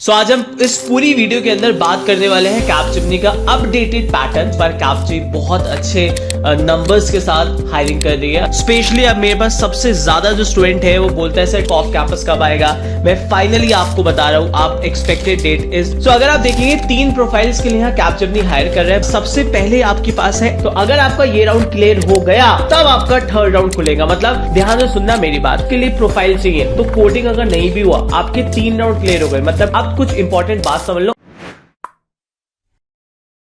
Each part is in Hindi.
सो आज हम इस पूरी वीडियो के अंदर बात करने वाले हैं कैपजेमिनी का अपडेटेड पैटर्न पर। कैपजेमिनी बहुत अच्छे नंबर्स के साथ हायरिंग कर रही है। स्पेशली अब मेरे पास सबसे ज्यादा जो स्टूडेंट है वो बोलता है सर ऑफ कैंपस कब आएगा। मैं फाइनली आपको बता रहा हूँ, आप एक्सपेक्टेड डेट इज। सो अगर आप देखेंगे 3 प्रोफाइल्स के लिए यहाँ कैपजेमिनी हायर कर रहे हैं। सबसे पहले आपके पास है, तो अगर आपका ये राउंड क्लियर हो गया तब आपका थर्ड राउंड खुलेगा। मतलब ध्यान से सुनना मेरी बात, के लिए प्रोफाइल चाहिए तो कोडिंग अगर नहीं भी हुआ, आपके 3 राउंड क्लियर हो गए। मतलब आप कुछ इंपॉर्टेंट बात समझ लो।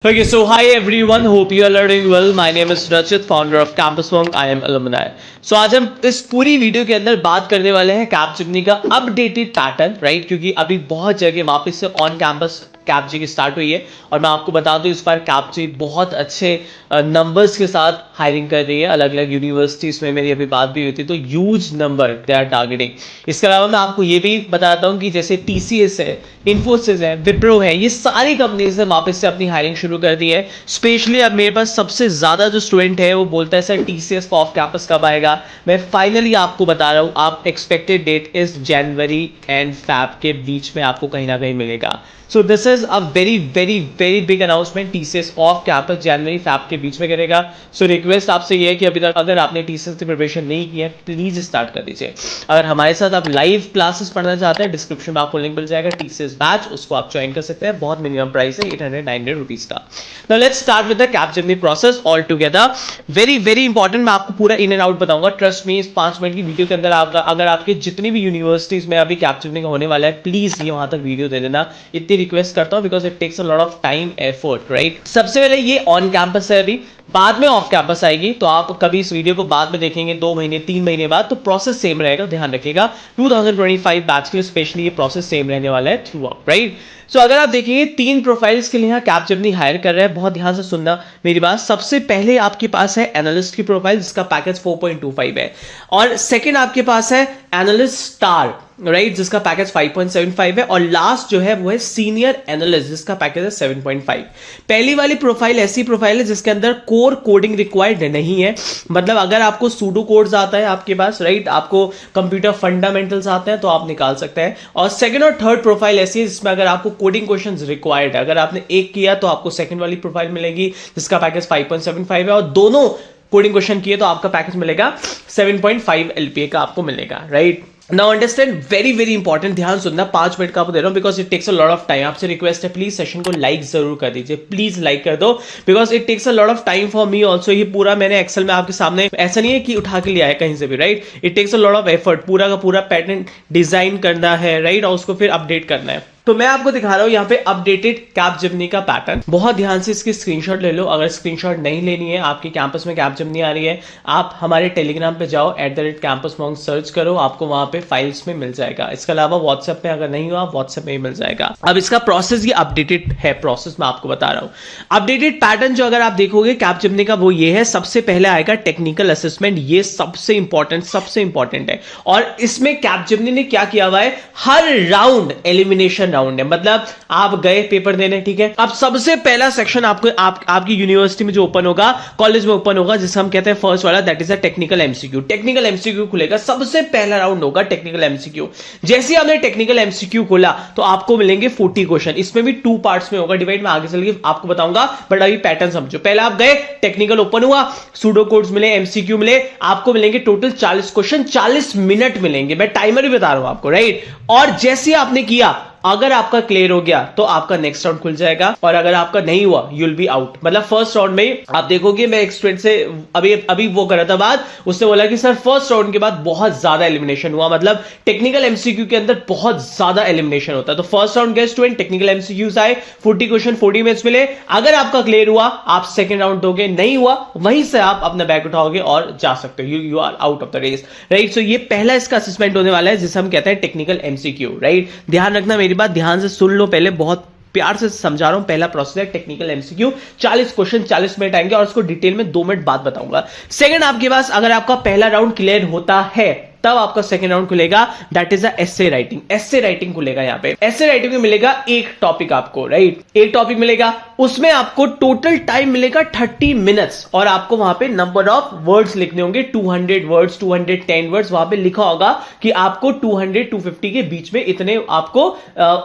Okay, so hi everyone, hope you are learning well. My name is Rachit, founder of Campus Monk. I am alumni. So आज हम इस पूरी वीडियो के अंदर बात करने वाले हैं कैपजेमिनी का अपडेटेड पैटर्न, राइट? क्योंकि अभी बहुत जगह वापस से ऑन कैंपस कैपजेमिनी स्टार्ट हुई है और मैं आपको बता दूं इस बार कैपजेमिनी बहुत अच्छे नंबर्स के साथ हायरिंग कर रही है। अलग अलग यूनिवर्सिटीज में मेरी अभी बात भी हुई थी, तो huge number they are targeting. इसके अलावा मैं आपको ये भी बताता हूँ कि जैसे TCS है, इन्फोसिस है, विप्रो है, ये सारी कंपनीज ने वापस से अपनी हायरिंग शुरू कर दी है। स्पेशली अब मेरे पास सबसे ज्यादा जो स्टूडेंट है वो बोलता है सर TCS ऑफ कैंपस कब आएगा। मैं फाइनली आपको बता रहा हूँ, आप expected date is January and Feb के बीच में आपको कहीं ना कहीं मिलेगा। So this is a very very very big announcement. TCS off campus January Feb के बीच में करेगा। सो रिक्वेस्ट आपसे ये है कि अभी तक अगर आपने TCS की प्रिपरेशन नहीं की है प्लीज स्टार्ट कर दीजिए। अगर हमारे साथ आप लाइव क्लासेस पढ़ना चाहते हैं, डिस्क्रिप्शन में आपको लिंक मिल जाएगा TCS बैच, उसको आप ज्वाइन कर सकते हैं। बहुत मिनिमम प्राइस है 800-900 रुपीज का। Now let's start with the Capgemini process all together. Very very important, मैं आपको पूरा इन एंड आउट बताऊंगा। ट्रस्ट मी, इस 5 मिनट की वीडियो के अंदर अगर आपके जितनी भी यूनिवर्सिटीज में अभी कैपजेमिनी का होने वाला है, प्लीज ये वहां तक वीडियो दे देना। इतनी रिक्वेस्ट करता हूं because it takes a lot of time effort, right? सबसे पहले ये ऑन कैंपस है, अभी बाद में ऑफ कैंपस आएगी, तो आप कभी इस वीडियो को बाद में देखेंगे 2 महीने 3 महीने बाद, तो प्रोसेस सेम रहेगा, ध्यान रखिएगा। 2025 बैच के लिए स्पेशली ये प्रोसेस सेम रहने वाला है थ्रू आउट, राइट? सो अगर आप देखेंगे 3 प्रोफाइल्स के लिए यहाँ कैपजेमिनी हायर कर रहे हैं। बहुत ध्यान से सुनना मेरी बात। सबसे पहले आपके पास है एनालिस्ट की प्रोफाइल जिसका पैकेज 4.25 है, और सेकंड आपके पास है एनालिस्ट स्टार, राइट, जिसका पैकेज 5.75 है, और लास्ट जो है वो है सीनियर एनालिस्ट जिसका पैकेज है 7.5। पहली वाली प्रोफाइल ऐसी प्रोफाइल है जिसके अंदर कोर कोडिंग रिक्वायर्ड नहीं है। मतलब अगर आपको सूडो कोड्स आता है आपके पास, राइट, आपको कंप्यूटर फंडामेंटल्स आते हैं तो आप निकाल सकते हैं। और सेकंड और थर्ड प्रोफाइल ऐसी है जिसमें अगर आपको कोडिंग क्वेश्चंस रिक्वायर्ड है, अगर आपने एक किया तो आपको सेकंड वाली प्रोफाइल मिलेगी जिसका पैकेज 5.75 है, और दोनों कोडिंग क्वेश्चन किए तो आपका पैकेज मिलेगा 7.5 LPA का आपको मिलेगा, right? Now understand, very very important, ध्यान सुनना। 5 मिनट का आपको दे रहा हूं because it takes a lot of time. आपसे रिक्वेस्ट है प्लीज सेशन को लाइक जरूर कर दीजिए, प्लीज लाइक कर दो because it takes a lot of time for me also. ये पूरा मैंने एक्सेल में आपके सामने, ऐसा नहीं है कि उठा के लिया है कहीं से भी, right? It takes a lot of effort, पूरा का पूरा पैटर्न डिजाइन करना है, राइट, और उसको फिर अपडेट करना है। तो मैं आपको दिखा रहा हूं यहाँ पे अपडेटेड कैपजेमिनी का पैटर्न। बहुत ध्यान से इसकी स्क्रीनशॉट ले लो। अगर स्क्रीनशॉट नहीं लेनी है, आपके कैंपस में कैपजेमिनी आ रही है, आप हमारे टेलीग्राम पे जाओ, @campusmonk सर्च करो, आपको वहां पे फाइल्स में मिल जाएगा। इसके अलावा व्हाट्सएप में अगर नहीं हुआ, व्हाट्सएप में ही मिल जाएगा। अब इसका प्रोसेस ये अपडेटेड है, प्रोसेस मैं आपको बता रहा हूं। अपडेटेड पैटर्न जो अगर आप देखोगे कैपजेमिनी का, वो ये है। सबसे पहले आएगा टेक्निकल असेसमेंट, ये सबसे इंपॉर्टेंट है। और इसमें कैपजेमिनी ने क्या किया हुआ है, हर राउंड एलिमिनेशन राउंड है। मतलब आप गए पेपर देने, ठीक है, अब सबसे पहला सेक्शन आपको आपकी यूनिवर्सिटी में जो ओपन होगा, कॉलेज में ओपन होगा, जिसे हम कहते हैं फर्स्ट वाला, that is a technical MCQ। Technical MCQ खुलेगा, सबसे पहला राउंड होगा टेक्निकल MCQ। जैसे ही आपने टेक्निकल MCQ खोला तो आपको मिलेंगे 40 क्वेश्चन। इसमें भी 2 पार्ट्स में होगा डिवाइड, मैं आगे चल के आपको बताऊंगा, बट अभी पैटर्न समझो। पहले आप गए, टेक्निकल ओपन हुआ, सूडो कोड्स मिले, MCQ मिले, आपको मिलेंगे टोटल 40 क्वेश्चन, 40 मिनट मिलेंगे। मैं टाइमर ही बता रहा हूं आपको, राइट? और जैसे आपने किया, अगर आपका क्लियर हो गया तो आपका नेक्स्ट राउंड खुल जाएगा, और अगर आपका नहीं हुआ यू विल बी आउट। मतलब फर्स्ट राउंड में आप देखोगे, मैं एक स्टूडेंट से अभी वो कर रहा था बात, उसने बोला कि सर फर्स्ट राउंड के बाद बहुत ज्यादा एलिमिनेशन हुआ। मतलब टेक्निकल MCQ के अंदर बहुत ज्यादा एलिमिनेशन होता है। तो फर्स्ट राउंड गए स्टूडेंट, टेक्निकल MCQs आए, 40 क्वेश्चन 40 मिनट्स मिले। अगर आपका क्लियर हुआ, आप सेकंड राउंड दोगे, नहीं हुआ वहीं से आप अपना बैग उठाओगे और जा सकते हो, you are out of the race, right? So ये पहला इसका असेसमेंट होने वाला है जिसे हम कहते हैं टेक्निकल MCQ, राइट? ध्यान रखना मेरी बात, ध्यान से सुन लो, पहले बहुत प्यार से समझा रहा हूं। पहला प्रोसेस है टेक्निकल MCQ, 40 क्वेश्चन 40 मिनट आएंगे, और उसको डिटेल में 2 मिनट बाद बताऊंगा। सेकंड आपके पास, अगर आपका पहला राउंड क्लियर होता है तब आपका सेकंड राउंड खुलेगा, that is essay writing. Essay writing खुलेगा। यहां पे एसे राइटिंग में मिलेगा एक टॉपिक आपको, राइट, एक टॉपिक मिलेगा, उसमें आपको टोटल टाइम मिलेगा 30 मिनट्स और आपको वहां पे नंबर ऑफ वर्ड्स लिखने होंगे, 200 वर्ड्स, 210 वर्ड्स वहां पे लिखा होगा कि आपको 200-250 के बीच में इतने आपको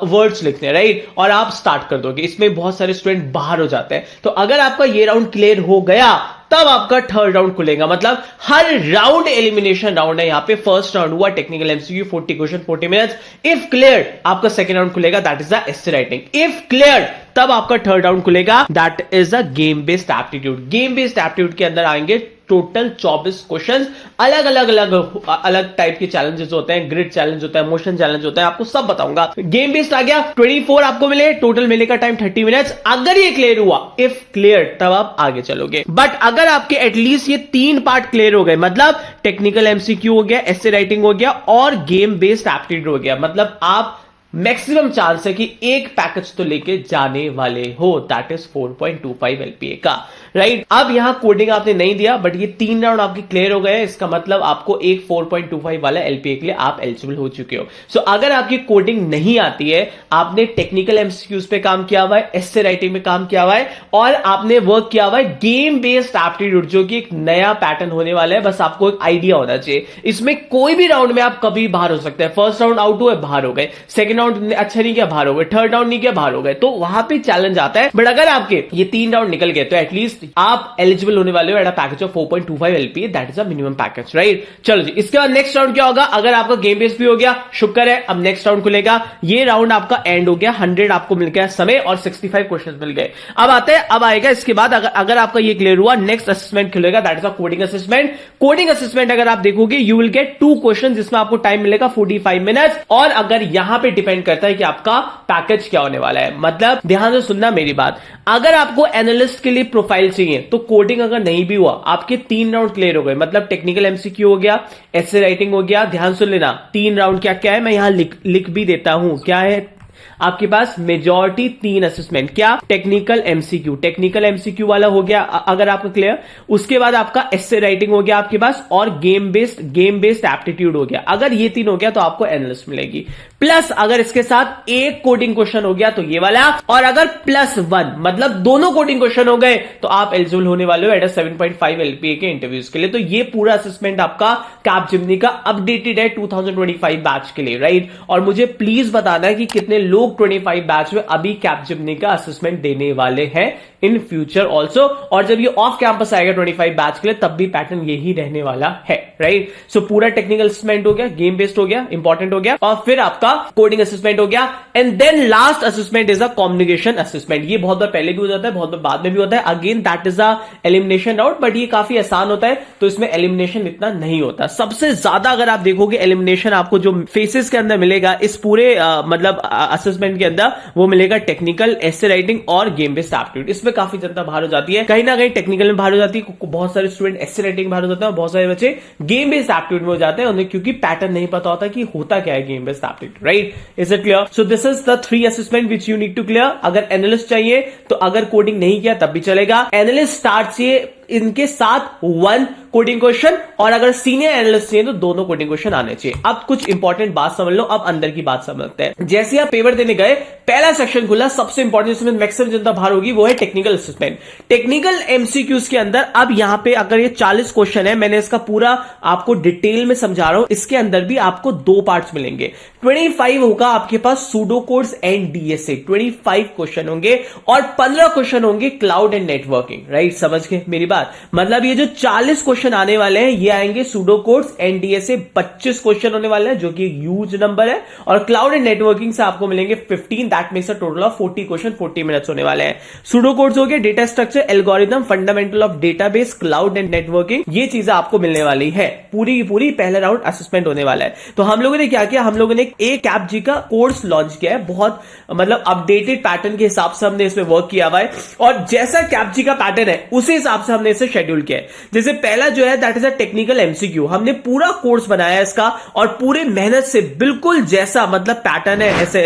वर्ड्स लिखने, राइट, और आप स्टार्ट कर दोगे। इसमें बहुत सारे स्टूडेंट बाहर हो जाते हैं। तो अगर आपका ये राउंड क्लियर हो गया तब आपका थर्ड राउंड खुलेगा। मतलब हर राउंड एलिमिनेशन राउंड है। यहां पे फर्स्ट राउंड हुआ technical MCQ, 40 question 40 minutes. If clear आपका सेकंड राउंड खुलेगा, that is the essay writing. If clear तब आपका थर्ड राउंड खुलेगा, that is a game based aptitude. Game based aptitude के अंदर आएंगे टोटल 24 क्वेश्चंस। अलग अलग अलग अलग टाइप के चैलेंजेस होते हैं, ग्रिड चैलेंज होता है, मोशन चैलेंज होता है, आपको सब बताऊंगा। गेम बेस्ड आ गया, 24 आपको मिले, टोटल मिलेगा टाइम 30 मिनट्स। अगर ये क्लियर हुआ, इफ क्लियर, तब आप आगे चलोगे। बट अगर आपके एटलीस्ट ये 3 पार्ट क्लियर हो गए, मतलब टेक्निकल एमसीक्यू हो गया, एसे राइटिंग हो गया और गेम बेस्ड एप्टीट्यूड हो गया, मतलब आप मैक्सिमम चांस है कि एक पैकेज तो लेके जाने वाले हो, दैट इज 4.25 एलपीए का, राइट। अब यहां कोडिंग आपने नहीं दिया, बट ये 3 राउंड आपके क्लियर हो गए, इसका मतलब आपको एक 4.25 वाला एलपीए के लिए आप एलिजिबल हो चुके हो। सो अगर आपकी कोडिंग नहीं आती है, आपने टेक्निकल एमसीक्यूज पे काम किया हुआ है, एसे राइटिंग में काम किया हुआ है और आपने वर्क किया हुआ है गेम बेस्ड एप्टीट्यूड, जो कि एक नया पैटर्न होने वाला है, बस आपको एक आइडिया होना चाहिए। इसमें कोई भी राउंड में आप कभी बाहर हो सकते हैं। फर्स्ट राउंड आउट हुए, बाहर हो गए, सेकंड राउंड अच्छा नहीं किया, बाहर हो गए, थर्ड राउंड नहीं किया, बाहर हो गए, तो वहां पे चैलेंज आता है। बट अगर आपके ये 3 राउंड निकल गए तो एटलीस्ट आप एलिजिबल होने वाले हो at a package of 4.25 LPA, that is a minimum package, right. चलो जी, इसके बाद नेक्स्ट राउंड क्या होगा? अगर आपका गेम बेस भी हो गया, शुक्र है, अब नेक्स्ट राउंड खुलेगा। ये राउंड आपका एंड हो गया, 100 आपको मिल गया समय और 65 क्वेश्चन मिल गए। अब आते हैं, अब आएगा इसके बाद अगर आपका ये क्लियर हुआ, नेक्स्ट असेसमेंट खुलेगा, that is a coding assessment. Coding assessment अगर आप देखोगे, यू विल गेट 2 क्वेश्चन जिसमें आपको टाइम मिलेगा 45 मिनट्स और अगर यहां पे डिपेंड करता है कि आपका पैकेज क्या होने वाला है। मतलब ध्यान से सुनना मेरी बात, अगर आपको एनालिस्ट के लिए प्रोफाइल चाहिए तो कोडिंग अगर नहीं भी हुआ, आपके 3 राउंड क्लियर हो गए, मतलब टेक्निकल एमसीक्यू हो गया, एसे राइटिंग हो गया। ध्यान सुन लेना, 3 राउंड क्या क्या है, मैं यहां लिख भी देता हूं। क्या है आपके पास? Majority 3 assessment. क्या? टेक्निकल एमसीक्यू, टेक्निकल एमसीक्यू वाला हो गया अगर आपका क्लियर। उसके बाद आपका एसे राइटिंग हो गया आपके पास और गेम बेस्ड एप्टीट्यूड हो गया। अगर ये 3 हो गया तो आपको एनालिस्ट मिलेगी। प्लस अगर इसके साथ एक कोडिंग क्वेश्चन हो गया तो ये वाला, और अगर +1 मतलब दोनों कोडिंग क्वेश्चन हो गए तो आप एलिजिबल होने वाले हो एट 7.5 एलपीए के इंटरव्यूज के लिए। तो ये पूरा असेसमेंट आपका कैपजेमिनी का अपडेटेड है 2025 बैच के लिए, राइट। और मुझे प्लीज बताना है कि कितने लोग 25 बैच में अभी कैपजेमिनी का असेसमेंट देने वाले हैं इन फ्यूचर ऑल्सो। और जब ये ऑफ कैंपस आएगा 25 बैच के लिए, तब भी पैटर्न यही रहने वाला है, राइट। सो पूरा टेक्निकल असेसमेंट हो गया, गेम बेस्ड हो गया, इंपॉर्टेंट हो गया, और फिर आपका कोडिंग असेसमेंट हो गया। And then last assessment is a communication assessment. ये बहुत बार पहले भी हो जाता है, बहुत बार बाद में भी होता है। Again that is a elimination round, but ये काफी आसान होता है, तो इसमें एलिमिनेशन इतना नहीं होता। सबसे ज्यादा अगर आप देखोगे एलिमिनेशन आपको जो फेसेस के अंदर मिलेगा इस पूरे मतलब असेसमेंट के अंदर, वो मिलेगा टेक्निकल, एसे राइटिंग और गेम बेस्ड एप्टीट्यूड। इसमें काफी जनता बाहर हो जाती है, कहीं ना कहीं टेक्निकल में बाहर हो जाती है, बहुत सारे स्टूडेंट एसे राइटिंग बाहर हो जाते हैं, बहुत सारे बच्चे गेम बेस्ड एप्टीट्यूड में हो जाते हैं, उन्हें क्योंकि पैटर्न नहीं पता होता कि होता क्या है game based aptitude, right. Is it clear? So this is the 3 assessment which you need to clear. अगर एनालिस्ट चाहिए तो अगर कोडिंग नहीं किया तब भी चलेगा। एनालिस्ट स्टार्ट चाहिए, इनके साथ 1 कोडिंग क्वेश्चन, और अगर सीनियर एनालिस्ट चाहिए तो दोनों कोडिंग क्वेश्चन आने चाहिए। अब कुछ इंपॉर्टेंट बात समझ लो, अब अंदर की बात समझते हैं। जैसे आप पेपर देने गए, पहला सेक्शन खुला, सबसे इंपॉर्टेंट जिसमें मैक्सिमम जनता बाहर होगी वो है टेक्निकल असेसमेंट। टेक्निकल एमसीक्यूज के अंदर अब यहां पे अगर ये 40 क्वेश्चन है, मैंने इसका पूरा आपको डिटेल में समझा रहा हूं, इसके अंदर भी आपको 2 पार्ट्स मिलेंगे। 25 होगा आपके पास pseudo codes and DSA, 25 question होंगे, और 15 क्वेश्चन होंगे क्लाउड एंड नेटवर्किंग, राइट। समझ गए मेरी बात? मतलब ये जो 40 क्वेश्चन आने वाले हैं ये आएंगे pseudo codes and DSA, 25 question होने वाले हैं जो कि ह्यूज नंबर है, और क्लाउड एंड नेटवर्किंग से आपको मिलेंगे 15, that makes a total of 40 question, 40 minutes होने वाले हैं। सूडो कोड्स हो गए, data structure, algorithm, fundamental of database, cloud and networking, ये चीजें आपको मिलने वाली है। पूरी की पूरी पहला राउंड असेसमेंट होने वाला है। तो हम लोगों ने क्या किया, हम लोगों ने एक कैपजी का कोर्स लॉन्च किया है, बहुत मतलब अपडेटेड पैटर्न के हिसाब से हमने इसमें वर्क किया हुआ है, और जैसा कैपजी का पैटर्न है उसी हिसाब से हमने हमने इसे शेड्यूल किया है। जैसे पहला जो है that is a technical MCQ, हमने पूरा कोर्स बनाया है इसका और पूरे मेहनत से बिल्कुल जैसा मतलब पैटर्न है ऐसे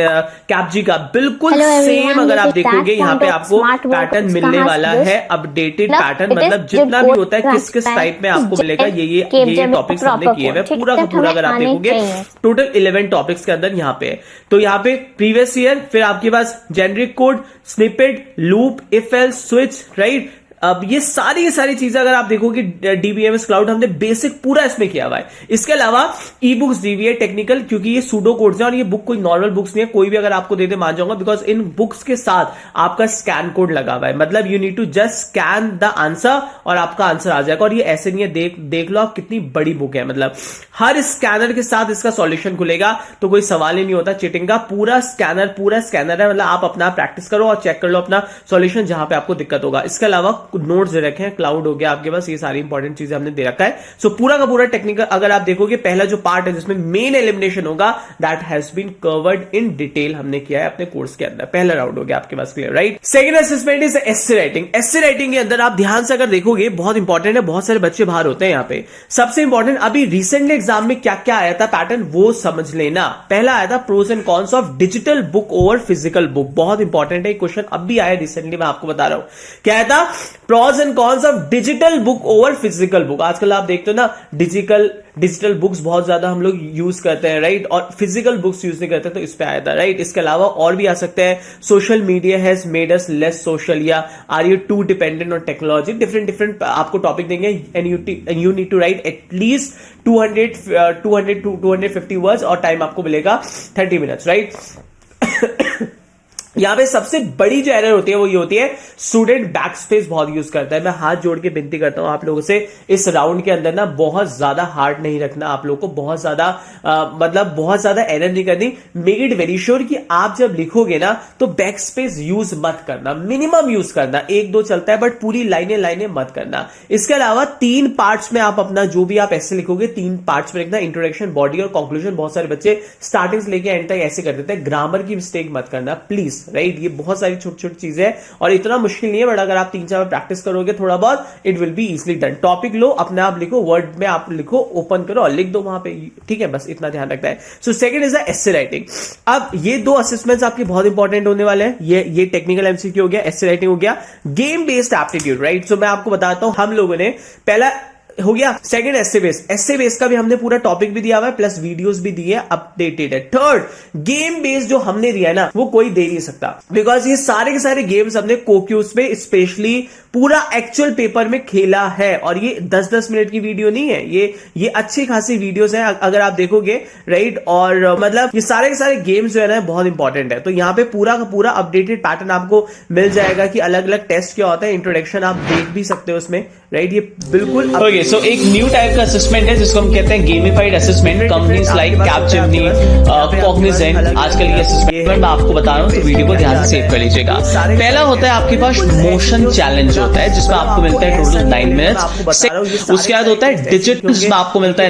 कैपजी का बिल्कुल सेम अगर आप देखोगे यहाँ पे आपको पैटर्न मिलने वाला है, अपडेटेड पैटर्न, मतलब जितना भी होता है किस किस टाइप में आपको मिलेगा ये टॉपिक्स हमने किए हुए पूरा का पूरा। अगर आप देखोगे टोटल 11 टॉपिक्स के अंदर यहाँ पे, तो यहाँ पे प्रीवियस ईयर, फिर आपके पास generic code, snippet, loop, if else, switch, right. अब ये सारी चीजें अगर आप देखोगे डीबीएमएस क्लाउड हमने बेसिक पूरा इसमें किया हुआ है। इसके अलावा ई बुक्स दी हुई है टेक्निकल, क्योंकि ये सूडो कोड्स हैं और ये बुक कोई नॉर्मल बुक्स नहीं है, कोई भी अगर आपको दे दे मान जाऊंगा, बिकॉज इन बुक्स के साथ आपका स्कैन कोड लगा हुआ है, मतलब you need to just scan the answer और आपका आंसर आ जाएगा। और ये ऐसे नहीं है, देख लो आप कितनी बड़ी बुक है, मतलब हर स्कैनर के साथ इसका सॉल्यूशन खुलेगा, तो कोई सवाल ही नहीं होता चिटिंग का। पूरा स्कैनर है, मतलब आप अपना प्रैक्टिस करो और चेक कर लो अपना सॉल्यूशन जहां पे आपको दिक्कत होगा। इसके अलावा नोट्स दे रखे हैं, क्लाउड हो गया आपके पास, ये सारी इंपॉर्टेंट चीजें हमने दे रखा है। सो पूरा का पूरा टेक्निकल अगर आप देखोगे पहला जो पार्ट है जिसमें मेन एलिमिनेशन होगा that has been covered in detail हमने किया है अपने कोर्स के अंदर। पहला राउंड हो गया आपके पास clear, right. Second assessment is essay writing. Essay writing के अंदर आप ध्यान से अगर देखोगे बहुत इंपॉर्टेंट है, बहुत सारे बच्चे बाहर होते हैं यहाँ पे। सबसे इंपॉर्टेंट अभी रिसेंटली एग्जाम में क्या क्या आया था पैटर्न वो समझ लेना। पहला आया था pros and cons of digital book over physical book, बहुत इंपॉर्टेंट है क्वेश्चन, अब भी आया रिसेंटली, मैं आपको बता रहा हूं क्या आया था। Pros and cons of digital book over physical book. आजकल आप देखते हो ना डिजिटल बुक्स बहुत ज्यादा हम लोग यूज करते हैं, राइट, और फिजिकल बुक्स यूज नहीं करते, तो इस पे आया था, राइट। इसके अलावा और भी आ सकते हैं, social media has made us less social, या are you too dependent on technology. Different आपको टॉपिक देंगे and you need to write at least 200 to 250 words और टाइम आपको मिलेगा 30 मिनट्स, राइट। यहां पे सबसे बड़ी जो एरर होती है वो ये होती है स्टूडेंट बैकस्पेस बहुत यूज करता है। मैं हाथ जोड़ के विनती करता हूं आप लोगों से इस राउंड के अंदर ना बहुत ज्यादा हार्ड नहीं रखना, आप लोगों को बहुत ज्यादा मतलब बहुत ज्यादा एरर नहीं करनी। मेक इट वेरी श्योर कि आप जब लिखोगे ना तो बैकस्पेस यूज मत करना, मिनिमम यूज करना, 1-2 चलता है बट पूरी लाइनें मत करना। इसके अलावा 3 पार्ट्स में आप अपना जो भी आप ऐसे लिखोगे 3 पार्ट्स में लिखना, इंट्रोडक्शन, बॉडी और कंक्लूजन। बहुत सारे बच्चे स्टार्टिंग से लेके एंड तक ऐसे कर देते हैं, ग्रामर की मिस्टेक मत करना प्लीज, राइट। ये बहुत सारी छोटी छोटी चीजें हैं और इतना मुश्किल नहीं है, बट अगर आप 3-4 बार प्रैक्टिस करोगे थोड़ा बहुत, it will be easily done. Topic लो, अपने आप लिखो, वर्ड में आप लिखो, ओपन करो और लिख दो वहां पे, ठीक है, बस इतना ध्यान रखना है। So second is the essay writing. अब ये 2 असेसमेंट्स आपके बहुत इंपॉर्टेंट होने वाले हैं। ये टेक्निकल एमसीक्यू हो गया, एस्से राइटिंग हो गया, गेम बेस्ड एप्टीट्यूड, राइट। सो मैं आपको बताता हूं, हम लोगों ने पहला हो गया, सेकंड एस्से बेस्ड का भी हमने पूरा टॉपिक भी दिया हुआ है, प्लस वीडियोस भी दी है, अपडेटेड है। थर्ड गेम बेस्ड जो हमने दिया है ना वो कोई दे नहीं सकता, बिकॉज ये सारे के सारे गेम्स हमने कोक्यूज पे स्पेशली पूरा एक्चुअल पेपर में खेला है। और ये 10-10 मिनट की वीडियो नहीं है, ये अच्छी खासी वीडियोस हैं अगर आप देखोगे, राइट। और मतलब ये सारे के सारे गेम्स जो है ना बहुत इंपॉर्टेंट है। तो यहाँ पे पूरा का पूरा अपडेटेड पैटर्न आपको मिल जाएगा कि अलग अलग टेस्ट क्या होता है, इंट्रोडक्शन आप देख भी सकते हो उसमें, राइट। ये बिल्कुल ओके। सो एक न्यू टाइप का असेसमेंट है जिसको हम कहते हैं gamified assessment. Companies like Capgemini, Cognizant, आजकल ये असेसमेंट मैं आपको बता रहा हूं, तो वीडियो को ध्यान से सेव कर लीजिएगा। पहला होता है आपके पास मोशन चैलेंज होता है जिसमें आपको मिलता है टोटल 9 मिनट्स। उसके बाद होता है डिजिटल जिसमें आपको मिलता है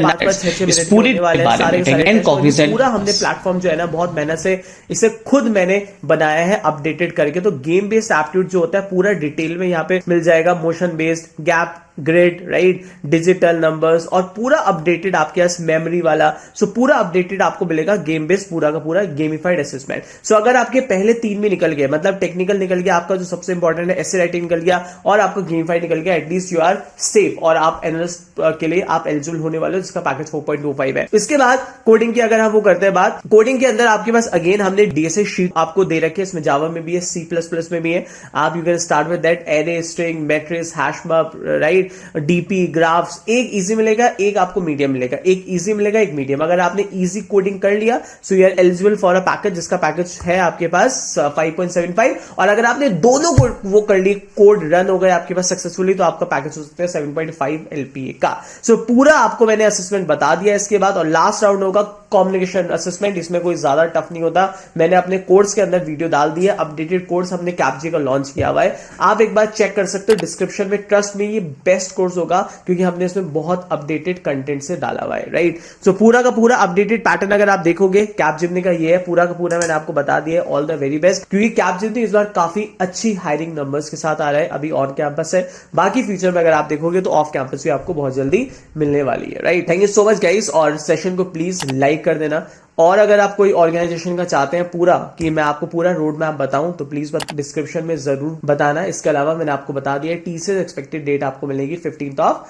इस पूरी एंड कॉग्निजेंट। पूरा हमने प्लेटफॉर्म जो है ना बहुत मेहनत से इसे खुद मैंने बनाया है अपडेटेड करके। तो गेम बेस्ड एप्टीट्यूड जो होता है पूरा डिटेल में यहाँ पे मिल जाएगा, motion based, gap, grid, right, digital numbers और पूरा अपडेटेड आपके पास मेमोरी वाला। सो पूरा अपडेटेड आपको मिलेगा गेम बेस्ड पूरा का पूरा गेमिफाइड असेसमेंट। सो अगर आपके पहले 3 में निकल गए, मतलब टेक्निकल निकल गया, आपका जो सबसे इंपॉर्टेंट है एस्से राइटिंग निकल गया और आपका गेमिफाइड निकल गया, एटलीस्ट यू आर सेफ और आप एनालिस्ट के लिए आप एलिजिबल होने वाले हो, जिसका पैकेज 4.25 है। इसके बाद कोडिंग की अगर हम वो करते हैं बात, कोडिंग के अंदर आपके पास अगेन हमने डीएसए शीट आपको दे रखी है, इसमें जावा में भी है, C++ में भी है। आप you can start with that, array, string, matrix, hashmap, right, DP, graphs. एक इजी मिलेगा, एक आपको मीडियम मिलेगा, एक इजी मिलेगा, एक मीडियम। अगर आपने इजी कोडिंग कर लिया so you are eligible for a package, जिसका पैकेज है आपके पास 5.75। और अगर आपने दोनों वो कर ली, कोड रन हो गए आपके पास सक्सेसफुली, तो आपका पैकेज हो सकता है 7.5 LPA का। सो पूरा आपको मैंने असेसमेंट बता दिया इसके बाद। और लास्ट राउंड होगा कम्युनिकेशन असेसमेंट। इसमें कोई ज्यादा टफ नहीं होता, मैंने अपने कोर्स के अंदर वीडियो डाल दी है, अपडेटेड कोर्स हमने कैपजी का लॉन्च किया हुआ है, आप एक बार चेक कर सकते हो डिस्क्रिप्शन में। ट्रस्ट में ये बेस्ट बेस्ट कोर्स होगा क्योंकि हमने इसमें बहुत अपडेटेड कंटेंट से डाला हुआ है, राइट। सो पूरा का पूरा अपडेटेड पैटर्न अगर आप देखोगे कैपजेमिनी का ये है, पूरा का पूरा मैंने आपको बता दिया है। ऑल द वेरी बेस्ट, क्योंकि कैपजेमिनी इस बार काफी अच्छी हायरिंग नंबर्स के साथ आ रहा है। अभी ऑन कैंपस है, बाकी फ्यूचर में अगर आप देखोगे तो ऑफ कैंपस भी आपको बहुत जल्दी मिलने वाली है, right. Thank you so much guys, और सेशन को प्लीज लाइक कर देना। और अगर आप कोई ऑर्गेनाइजेशन का चाहते हैं पूरा कि मैं आपको पूरा रोड मैप बताऊं तो प्लीज डिस्क्रिप्शन में जरूर बताना। इसके अलावा मैंने आपको बता दिया टीसीएस एक्सपेक्टेड डेट आपको मिलेगी 15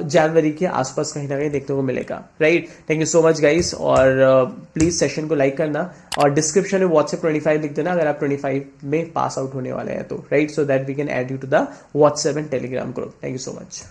जनवरी के आसपास कहीं ना कहीं देखने को मिलेगा, right. Thank you so much guys, और प्लीज सेशन को लाइक करना और डिस्क्रिप्शन में व्हाट्सएप 25 लिख देना अगर आप 25 में पास आउट होने वाले हैं तो, right, so that we can add you to the WhatsApp and Telegram group. Thank you so much.